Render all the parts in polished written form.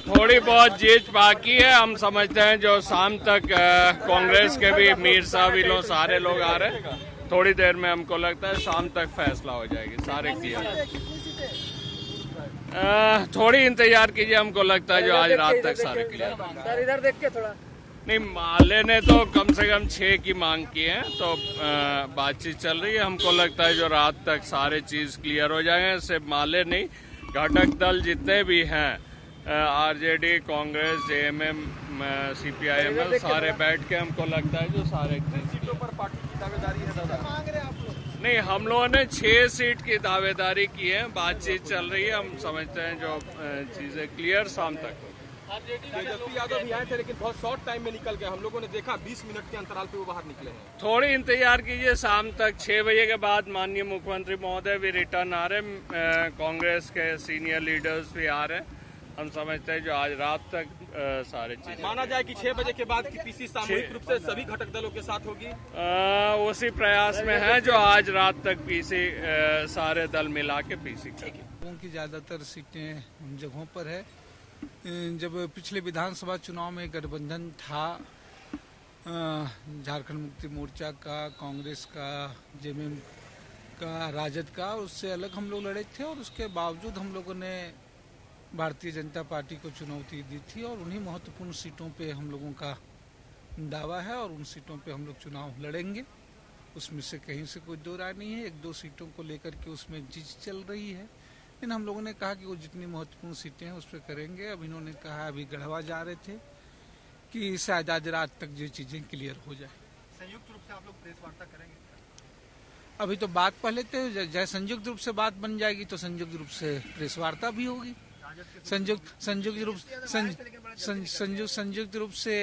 थोड़ी बहुत जीत बाकी है। हम समझते हैं जो शाम तक कांग्रेस के भी मीर साहब लोग सारे लोग आ रहे हैं, थोड़ी देर में हमको लगता है शाम तक फैसला हो जाएगी सारे क्लियर। थोड़ी इंतजार कीजिए, हमको लगता है जो आज रात तक सारे क्लियर। सर इधर देख के थोड़ा। नहीं, माले ने तो कम से कम 6 की मांग की है, तो बातचीत चल रही है। हमको लगता है जो रात तक सारे चीज क्लियर हो जाएंगे। सिर्फ माले नहीं, घटक दल जितने भी हैं, आरजेडी, कांग्रेस, जेएमएम, सीपीआईएम, सारे बैठ के हमको लगता है जो सारे सीटों पर पार्टी की दावेदारी है दादा। मांग रहे आप लोग? नहीं, हम लोगों ने 6 सीट की दावेदारी की है, बातचीत चल रही है। हम समझते हैं जो चीजें क्लियर शाम तक हो। तेजस्वी यादव भी आए थे लेकिन बहुत शॉर्ट टाइम में निकल गए। हम लोगों ने देखा 20 मिनट के अंतराल पे वो बाहर निकले हैं। थोड़ी इंतजार कीजिए, शाम तक 6 बजे के बाद माननीय मुख्यमंत्री महोदय भी रिटर्न आ रहे, कांग्रेस के सीनियर लीडर्स भी आ रहे हैं। हम समझते हैं जो आज रात तक सारे चीजें माना जाए कि 6 बजे के बाद की पीसी सामूहिक रूप से सभी घटक दलों के साथ होगी। उसी प्रयास में है जो आज रात तक पीसी सारे दल मिला के पीसी लोगों की ज्यादातर सीटें उन जगहों पर है। जब पिछले विधानसभा चुनाव में गठबंधन था, झारखंड मुक्ति मोर्चा का, कांग्रेस का, जेएमएम का, राजद का, उससे अलग हम लोग लड़े थे और उसके बावजूद हम लोगों ने भारतीय जनता पार्टी को चुनौती दी थी और उन्हीं महत्वपूर्ण सीटों पे हम लोगों का दावा है और उन सीटों पे हम लोग चुनाव लड़ेंगे। उसमें से कहीं से कोई दो राय नहीं है। 1-2 सीटों को लेकर के उसमें जिद चल रही है, लेकिन हम लोगों ने कहा कि वो जितनी महत्वपूर्ण सीटें हैं उस पर करेंगे। अब इन्होंने कहा, अभी गढ़वा जा रहे थे, कि शायद आज रात तक जो चीजें क्लियर हो जाए। संयुक्त रूप से आप लोग प्रेस वार्ता करेंगे? अभी तो बात पहले तो संयुक्त रूप से बात बन जाएगी तो संयुक्त रूप से प्रेस वार्ता भी होगी। संयुक्त रूप से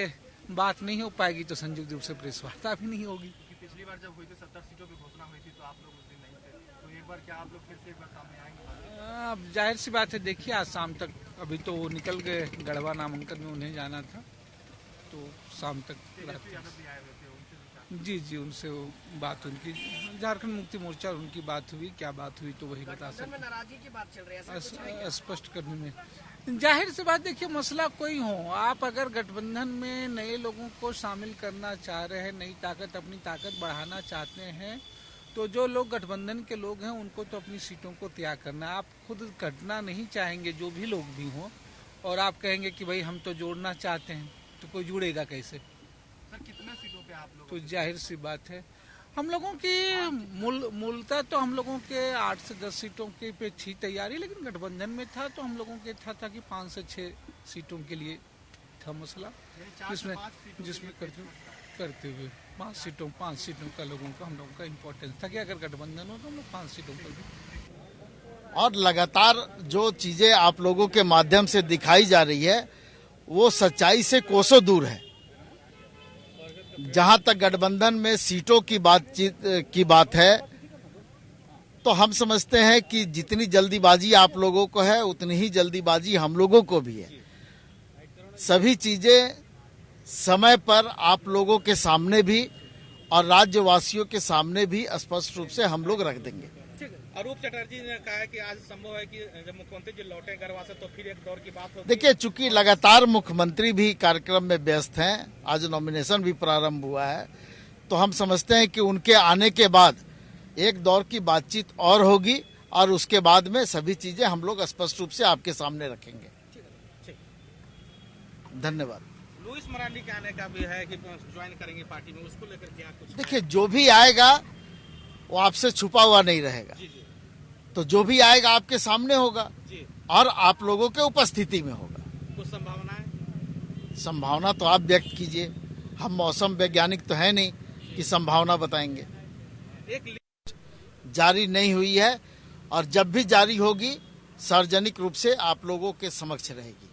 बात नहीं हो पाएगी तो संयुक्त रूप से प्रेस वार्ता भी नहीं होगी। पिछली बार जब हुई थी 70 सीटों की घोषणा हुई थी तो आप लोग उस दिन नहीं थे, तो एक बार क्या आप लोग फिर से एक बार सामने आएंगे? अब जाहिर सी बात है, देखिए आज शाम तक, अभी तो वो निकल गए, गढ़वा नामांकन में उन्हें जाना था, तो शाम तक जी उनसे वो बात, उनकी झारखंड मुक्ति मोर्चा उनकी बात हुई, क्या बात हुई तो वही बता सकते। नाराजगी की बात चल रही है स्पष्ट करने में जाहिर सी बात, देखिए मसला कोई हो, आप अगर गठबंधन में नए लोगों को शामिल करना चाह रहे हैं, नई ताकत, अपनी ताकत बढ़ाना चाहते हैं, तो जो लोग गठबंधन के लोग हैं उनको तो अपनी सीटों को त्याग करना है। आप खुद घटना नहीं चाहेंगे, जो भी लोग भी हों, और आप कहेंगे कि भाई हम तो जोड़ना चाहते हैं, तो कोई जुड़ेगा कैसे? सर कितने सीटों पे आप लोग? तो जाहिर सी बात है, हम लोगों की मूलतः तो हम लोगों के 8 से 10 सीटों के पे थी तैयारी, लेकिन गठबंधन में था तो हम लोगों के था कि 5 से 6 सीटों के लिए था मसला, जिसमें करते हुए 5 सीटों का लोगों का हम लोगों का इम्पोर्टेंस था कि अगर गठबंधन हो तो हम लोग 5 सीटों पर भी। और लगातार जो चीजें आप लोगों के माध्यम से दिखाई जा रही है वो सच्चाई से कोसों दूर है। जहां तक गठबंधन में सीटों की बात है, तो हम समझते हैं कि जितनी जल्दीबाजी आप लोगों को है उतनी ही जल्दीबाजी हम लोगों को भी है। सभी चीजें समय पर आप लोगों के सामने भी और राज्यवासियों के सामने भी स्पष्ट रूप से हम लोग रख देंगे। अरूप चटर्जी ने कहा है कि आज संभव है कि जब मुख्यमंत्री जी लौटे गढ़वा से तो फिर एक दौर की बात होगी। देखिए, चूंकि लगातार मुख्यमंत्री भी कार्यक्रम में व्यस्त हैं, आज नॉमिनेशन भी प्रारंभ हुआ है, तो हम समझते हैं कि उनके आने के बाद एक दौर की बातचीत और होगी और उसके बाद में सभी चीजें हम लोग स्पष्ट रूप से आपके सामने रखेंगे। धन्यवाद। लुइस मरांडी के आने का भी है कि ज्वाइन करेंगे पार्टी में, उसको लेकर क्या कुछ? देखिए, जो भी आएगा वो आपसे छुपा हुआ नहीं रहेगा। तो जो भी आएगा आपके सामने होगा और आप लोगों के उपस्थिति में होगा। कुछ संभावना तो आप व्यक्त कीजिए, हम मौसम वैज्ञानिक तो है नहीं कि संभावना बताएंगे। जारी नहीं हुई है और जब भी जारी होगी सार्वजनिक रूप से आप लोगों के समक्ष रहेगी।